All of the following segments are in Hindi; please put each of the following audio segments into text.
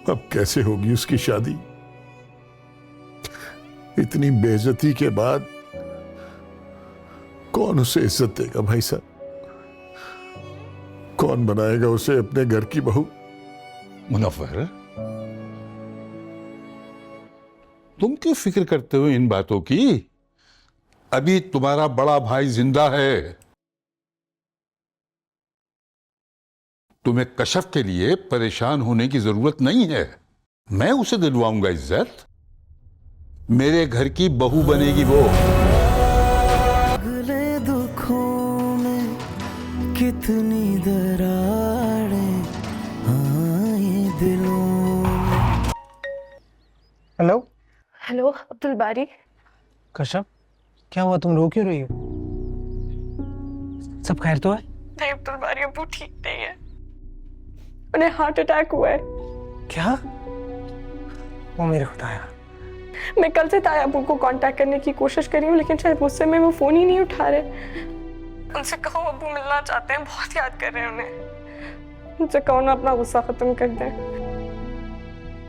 अब कैसे होगी उसकी शादी? इतनी बेइज्जती के बाद कौन उसे इज्जत देगा भाई साहब? कौन बनाएगा उसे अपने घर की बहू? मुनव्वर, तुम क्यों फिक्र करते हो इन बातों की? अभी तुम्हारा बड़ा भाई जिंदा है। तुम्हें कशफ के लिए परेशान होने की जरूरत नहीं है। मैं उसे दिलवाऊंगा इज्जत। मेरे घर की बहू बनेगी वो। अगले दुखों में कितनी दरारें आए दिलों में। हेलो हेलो अब्दुल बारी। कश्यप, क्या हुआ? तुम रो क्यों रही हो? सब खैर तो है? नहीं अब्दुल बारी, अबू ठीक नहीं है, उन्हें हार्ट अटैक हुआ है। क्या? वो मेरे खुदाया। मैं कल से ताया अबू को कांटेक्ट करने की कोशिश कर रही हूँ, लेकिन शायद गुस्से में वो फोन ही नहीं उठा रहे। उनसे कहो अबू मिलना चाहते हैं, बहुत याद कर रहे हैं उन्हें। उनसे कहो ना अपना गुस्सा खत्म कर दें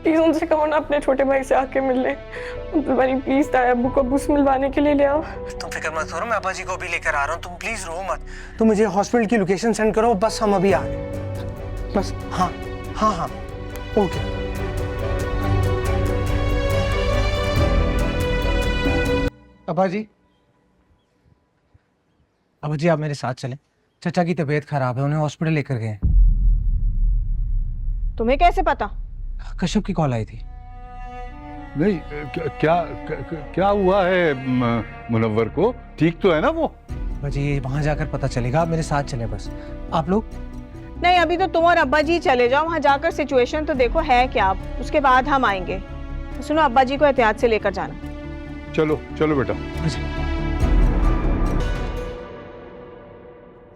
प्लीज। उनसे कहो ना अपने छोटे भाई से आके मिल ले। अब्दुल बारी प्लीज ताया अबू को अबू से मिलवाने के लिए ले आओ। तुम फिक्र मत करो, मैं अब्बा जी को भी लेकर आ रहा हूँ। तुम प्लीज रो मत। तुम मुझे हॉस्पिटल की लोकेशन सेंड करो, बस हम अभी आ रहे हैं। बस हाँ हाँ हाँ, ओके। अब्बा जी, अब्बा जी आप मेरे साथ चलें। चाचा की तबीयत खराब है, उन्हें हॉस्पिटल लेकर गए हैं। तुम्हें कैसे पता? कश्यप की कॉल आई थी। नहीं, क्या क्या हुआ है मुनव्वर को? ठीक तो है ना वो? अब्बा जी वहां जाकर पता चलेगा, आप मेरे साथ चलें बस। आप लोग? नहीं, अभी तो तुम और अब्बा जी चले जाओ, वहां जाकर सिचुएशन तो देखो है क्या, उसके बाद हम आएंगे। सुनो, अब्बा जी को एहतियात से लेकर जाना। चलो चलो बेटा।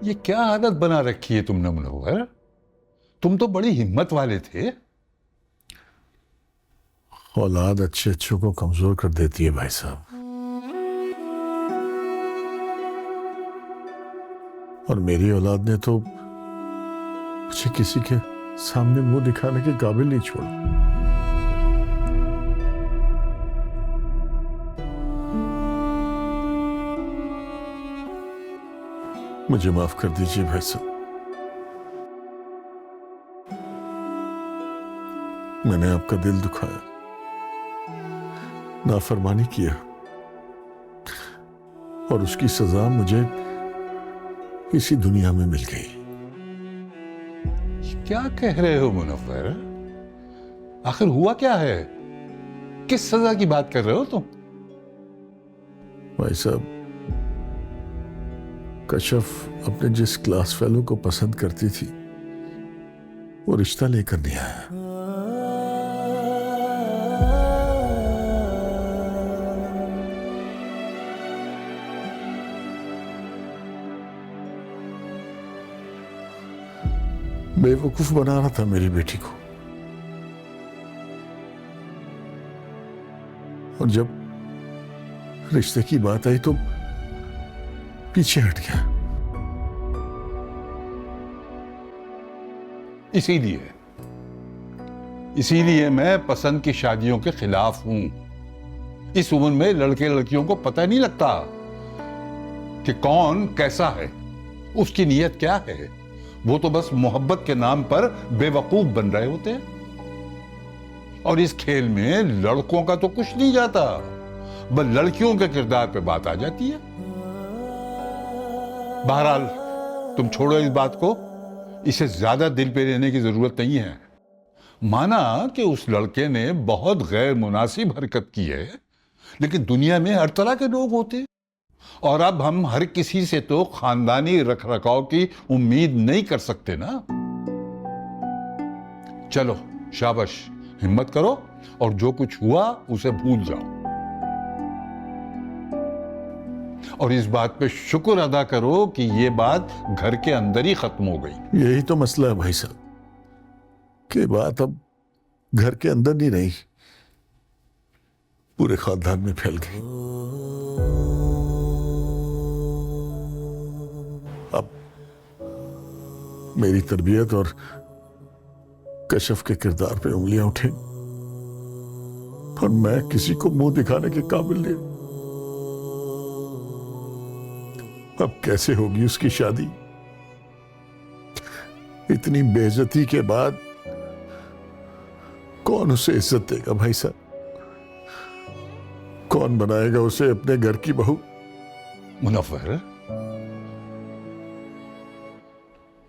ये क्या आदत बना रखी है तुमने मुनव्वर? तुम तो बड़ी हिम्मत वाले थे। औलाद अच्छे अच्छों को कमजोर कर देती है भाई साहब, और मेरी औलाद ने तो मुझे किसी के सामने मुंह दिखाने के काबिल नहीं छोड़ा। मुझे माफ कर दीजिए भाई साहब, मैंने आपका दिल दुखाया, नाफरमानी किया, और उसकी सजा मुझे इसी दुनिया में मिल गई। क्या कह रहे हो मुनव्वर? आखिर हुआ क्या है? किस सजा की बात कर रहे हो तुम? भाई साहब, कशफ अपने जिस क्लास फेलो को पसंद करती थी वो रिश्ता लेकर नहीं आया। बेवकूफ बना रहा था मेरी बेटी को, और जब रिश्ते की बात आई तो पीछे हट गया। इसीलिए मैं पसंद की शादियों के खिलाफ हूं। इस उम्र में लड़के लड़कियों को पता नहीं लगता कि कौन कैसा है, उसकी नीयत क्या है। वो तो बस मोहब्बत के नाम पर बेवकूफ बन रहे होते हैं। और इस खेल में लड़कों का तो कुछ नहीं जाता, बस लड़कियों के किरदार पे बात आ जाती है। बहरहाल तुम छोड़ो इस बात को, इसे ज्यादा दिल पे लेने की जरूरत नहीं है। माना कि उस लड़के ने बहुत गैर मुनासिब हरकत की है, लेकिन दुनिया में हर तरह के लोग होते हैं, और अब हम हर किसी से तो खानदानी रखरखाव की उम्मीद नहीं कर सकते ना। चलो शाबाश, हिम्मत करो और जो कुछ हुआ उसे भूल जाओ, और इस बात पे शुक्र अदा करो कि ये बात घर के अंदर ही खत्म हो गई। यही तो मसला है भाई साहब, कि बात अब घर के अंदर नहीं रही, पूरे खानदान में फैल गई। अब मेरी तरबियत और कशफ के किरदार पे उंगलियां उठें, और मैं किसी को मुंह दिखाने के काबिल नहीं। अब कैसे होगी उसकी शादी? इतनी बेइज्जती के बाद कौन उसे इज्जत देगा भाई साहब? कौन बनाएगा उसे अपने घर की बहू? मुनव्वर,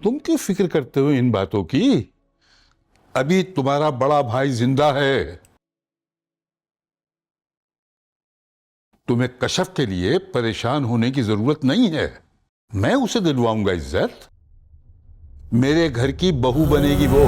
तुम क्यों फिक्र करते हो इन बातों की? अभी तुम्हारा बड़ा भाई जिंदा है। तुम्हें कशफ के लिए परेशान होने की जरूरत नहीं है। मैं उसे दिलवाऊंगा इज्जत। मेरे घर की बहू बनेगी वो।